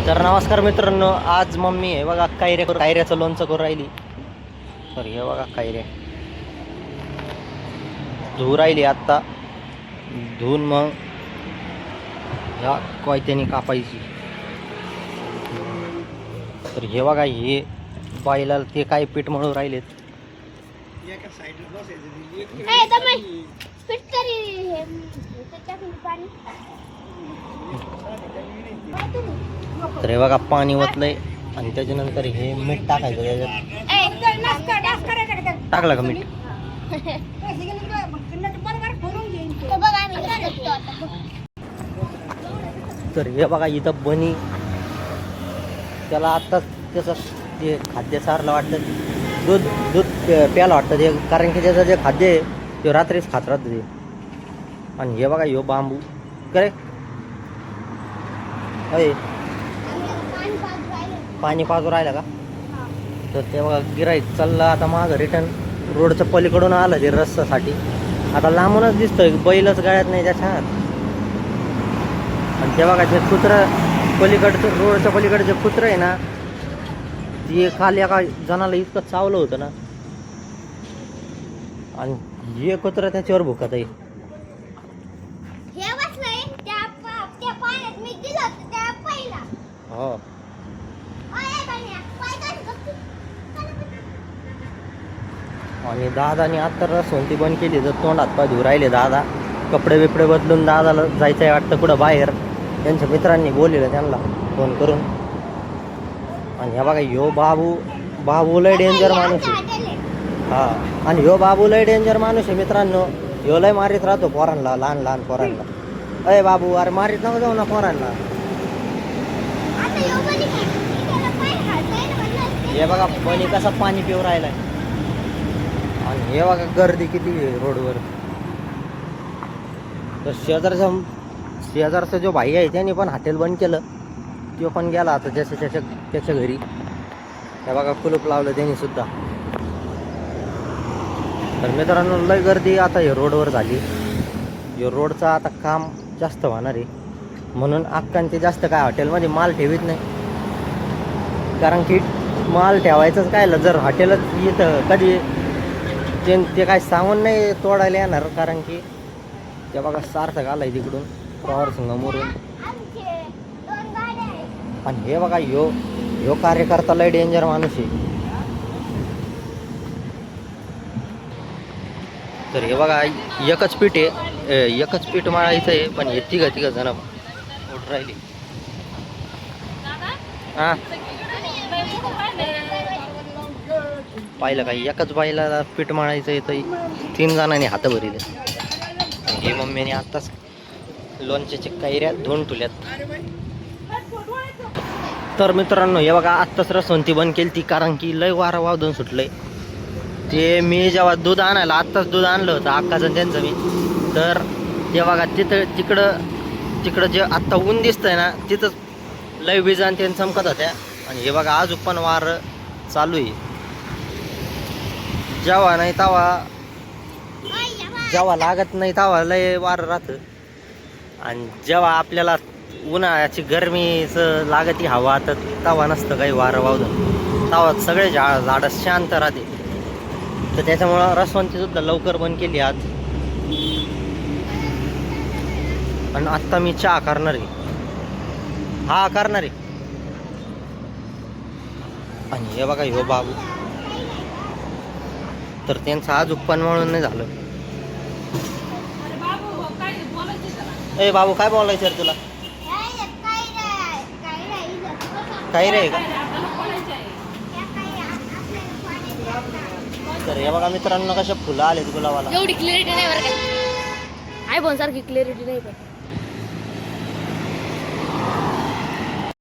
तर नमस्कार मित्रांनो, आज मम्मी हे बघा कायऱ्याचं लोणचं करून राहिली. तर हे बघा कायऱ्या धुवून राहिली आत्ता. धुवून मग ह्या कोयत्याने कापायची. तर हे बघा हे बाईला ते काय पीठ मळून राहिलेत. तर हे बघा पाणी ओतलंय आणि त्याच्यानंतर हे मीठ टाकायचं त्याच्यात. टाकलं का मीठ? तर हे बघा इथं बनी त्याला आत्ताच त्याचं जे खाद्य सारलं वाटतं, दूध प्यायला वाटतं ते, कारण की त्याचं जे खाद्य आहे ते रात्रीच खात राहतं ते. आणि हे बघा ह्यो बांबू करे अय पाणी पाजू राहिलं का? तर ते बघा गिराईक चाललं आता मागं रिटर्न. रोडच्या पलीकडून आलं ते रस्त्यासाठी. आता लांबूनच दिसतंय, बैलच गाळ्यात नाही त्याच्या हात. आणि ते बघा ते कुत्रं पलीकडचं, रोडच्या पलीकडे जे कुत्रं आहे ना, ते खाली एका जणाला इतकं चावलं होतं ना, आणि हे कुत्रं त्याच्यावर भुकत आहे. हो आणि दादानी आता रसवंती बंद केली. तर तोंड हातपाय धुवून राहिले दादा. कपडे बिपडे बदलून दादाला जायचं आहे वाटतं कुठं बाहेर. त्यांच्या मित्रांनी बोललेलं त्यांना फोन करून. आणि ह्या बघा ह्यो बाबू लय डेंजर माणूस आहे. हा, आणि ह्यो बाबू लय डेंजर माणूस आहे मित्रांनो. ह्यो लय मारीत राहतो पोरांना, लहान पोरांना. अय बाबू, अरे मारीत नको जाऊ ना पोरांना. हे बघा पाणी कसं पाणी पिऊ राहिलाय. आणि हे बघा गर्दी किती आहे रोडवर. तर शेजारचा जो भाई आहे त्याने पण हॉटेल बंद केलं. तो पण गेला आता त्याच्या घरी. हे बघा कुलूप लावलं त्यांनी सुद्धा. तर मित्रांनो लय गर्दी आता हे रोडवर झाली. हे रोडचं आता काम जास्त होणार आहे, म्हणून अक्कांचे जास्त काय हॉटेलमध्ये माल ठेवीत नाही. कारण की माल ठेवायचंच काय, जर हॉटेलच येतं कधी ते काय सांगून नाही तोडायला येणार. कारण की ते बघा सार्थक आलाय तिकडून प्रवार संगमवरून. आणि हे बघा ह्यो कार्यकर्ता लय डेंजर माणूस आहे. तर हे बघा एकच पीठ मळायचं आहे, पण हे तिघ जण उठ राहिली. हा पाहिलं का, एकच बाईला पीठ मळायचं आहे तर 3 जणांनी हात भरले. हे मम्मीने आत्ताच लोणच्याच्या कैऱ्या धुवून ठेवल्यात. तर मित्रांनो हे बघा आत्ताच रसवंती बंद केली ती, कारण की लय वारा वादून सुटलंय. ते मी जेव्हा दूध आणायला आत्ताच दूध आणलं होतं अक्काचं त्यांचं मी. तर ते बघा तिकडं जे आत्ता ऊन दिसतंय ना, तिथंच लय विजा आणि चमकत होत्या. आणि हे बघा अजून पण वारं चालू आहे. जेव्हा लागत नाही तेव्हा लय वारं राहतं. आणि जेव्हा आपल्याला उन्हाळ्याची गरमीचं लागती हवा, तर तेव्हा नसतं काही वारं वावलं. तेव्हा सगळे झाडं शांत राहते. तर त्याच्यामुळं रसवंती सुद्धा लवकर बंद केली आज. आणि आत्ता मी चहा करणार आहे. हा करणार आहे. आणि हे बघा ह्यो बाबू, तर त्यांचं अजून पण म्हणून नाही झालं. ए बाबू काय बोलायचं रे तुला? काय रे का? तर हे बघा मित्रांनो कशा फुलं आले गुलाबाला. एवढी क्लिअरिटी नाही बरं का, आयफोन सारखी क्लिअरिटी नाही पण.